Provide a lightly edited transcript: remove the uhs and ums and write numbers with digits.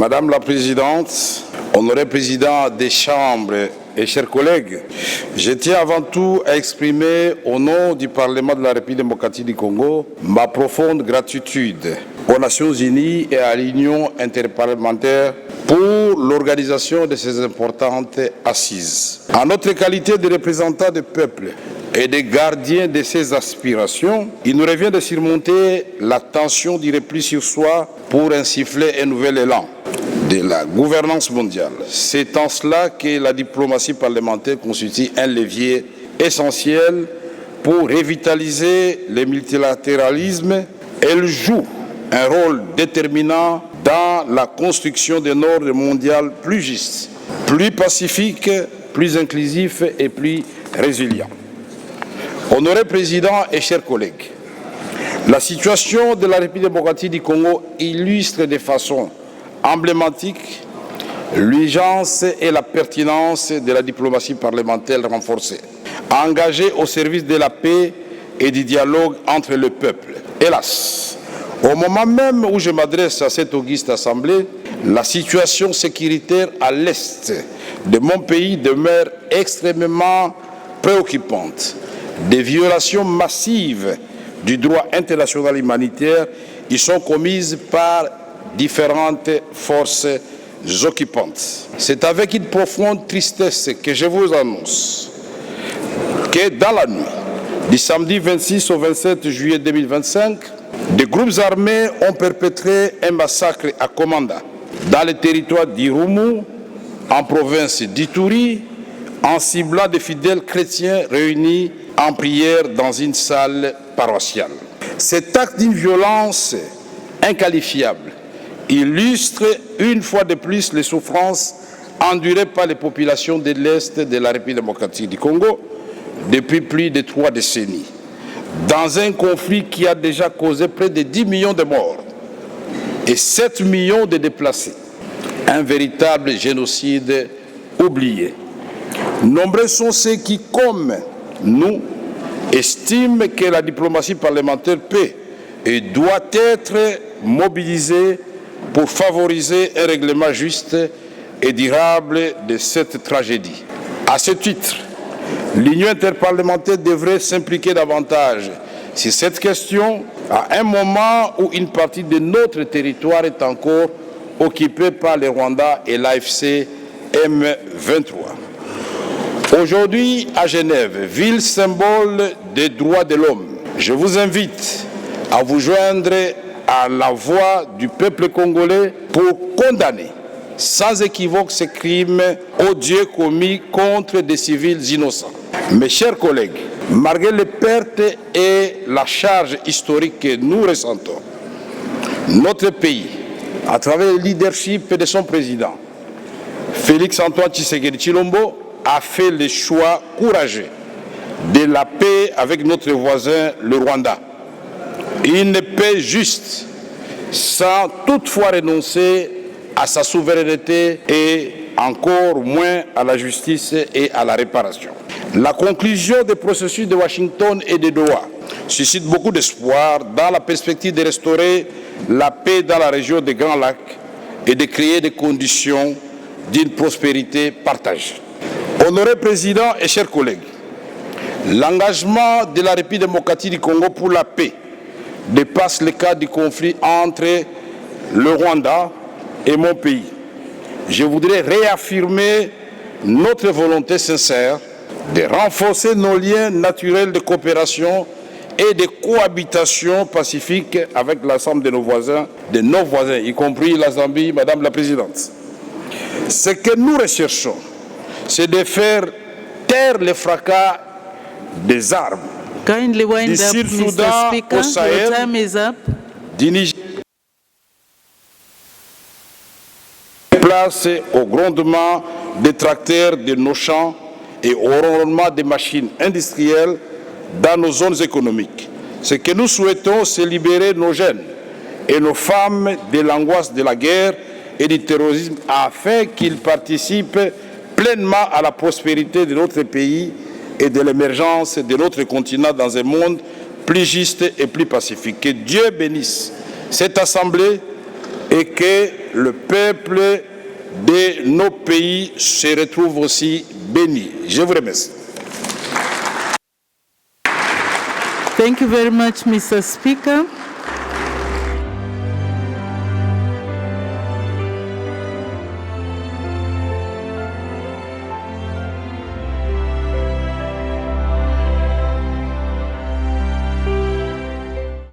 Madame la Présidente, honoré Président des Chambres et chers collègues, je tiens avant tout à exprimer au nom du Parlement de la République démocratique du Congo ma profonde gratitude aux Nations Unies et à l'Union interparlementaire pour l'organisation de ces importantes assises. En notre qualité de représentants du peuple et de gardiens de ses aspirations, il nous revient de surmonter la tension du repli sur soi pour insuffler un nouvel élan de la gouvernance mondiale. C'est en cela que la diplomatie parlementaire constitue un levier essentiel pour revitaliser le multilatéralisme. Elle joue un rôle déterminant dans la construction d'un ordre mondial plus juste, plus pacifique, plus inclusif et plus résilient. Honoré Président et chers collègues, la situation de la République démocratique du Congo illustre de façon emblématique l'urgence et la pertinence de la diplomatie parlementaire renforcée, engagée au service de la paix et du dialogue entre le peuple. Hélas, au moment même où je m'adresse à cette auguste assemblée, la situation sécuritaire à l'est de mon pays demeure extrêmement préoccupante. Des violations massives du droit international humanitaire y sont commises par différentes forces occupantes. C'est avec une profonde tristesse que je vous annonce que dans la nuit du samedi 26 au 27 juillet 2025, des groupes armés ont perpétré un massacre à Komanda, dans le territoire d'Irumu, en province d'Ituri, en ciblant des fidèles chrétiens réunis en prière dans une salle paroissiale. Cet acte d'une violence inqualifiable illustre une fois de plus les souffrances endurées par les populations de l'Est de la République démocratique du Congo depuis plus de 3 décennies, dans un conflit qui a déjà causé près de 10 millions de morts et 7 millions de déplacés. Un véritable génocide oublié. Nombreux sont ceux qui, comme nous, estiment que la diplomatie parlementaire peut et doit être mobilisée pour favoriser un règlement juste et durable de cette tragédie. À ce titre, l'Union interparlementaire devrait s'impliquer davantage sur cette question à un moment où une partie de notre territoire est encore occupée par le Rwanda et l'AFC M23. Aujourd'hui, à Genève, ville symbole des droits de l'homme, je vous invite à vous joindre à la voix du peuple congolais pour condamner sans équivoque ces crimes odieux commis contre des civils innocents. Mes chers collègues, malgré les pertes et la charge historique que nous ressentons, notre pays, à travers le leadership de son président, Félix-Antoine Tshisekedi Tshilombo, a fait le choix courageux de la paix avec notre voisin, le Rwanda. Une paix juste, sans toutefois renoncer à sa souveraineté et encore moins à la justice et à la réparation. La conclusion des processus de Washington et de Doha suscite beaucoup d'espoir dans la perspective de restaurer la paix dans la région des Grands Lacs et de créer des conditions d'une prospérité partagée. Honoré Président et chers collègues, l'engagement de la République démocratique du Congo pour la paix dépasse le cadre du conflit entre le Rwanda et mon pays. Je voudrais réaffirmer notre volonté sincère de renforcer nos liens naturels de coopération et de cohabitation pacifique avec l'ensemble de nos voisins, y compris la Zambie, Madame la Présidente. Ce que nous recherchons, c'est de faire taire le fracas des armes du Sud-Soudan au Sahel, du Niger, place au grondement des tracteurs de nos champs et au ronronnement des machines industrielles dans nos zones économiques. Ce que nous souhaitons, c'est libérer nos jeunes et nos femmes de l'angoisse de la guerre et du terrorisme afin qu'ils participent pleinement à la prospérité de notre pays et de l'émergence de notre continent dans un monde plus juste et plus pacifique. Que Dieu bénisse cette assemblée et que le peuple de nos pays se retrouve aussi béni. Je vous remercie. Thank you very much, Mr. Speaker.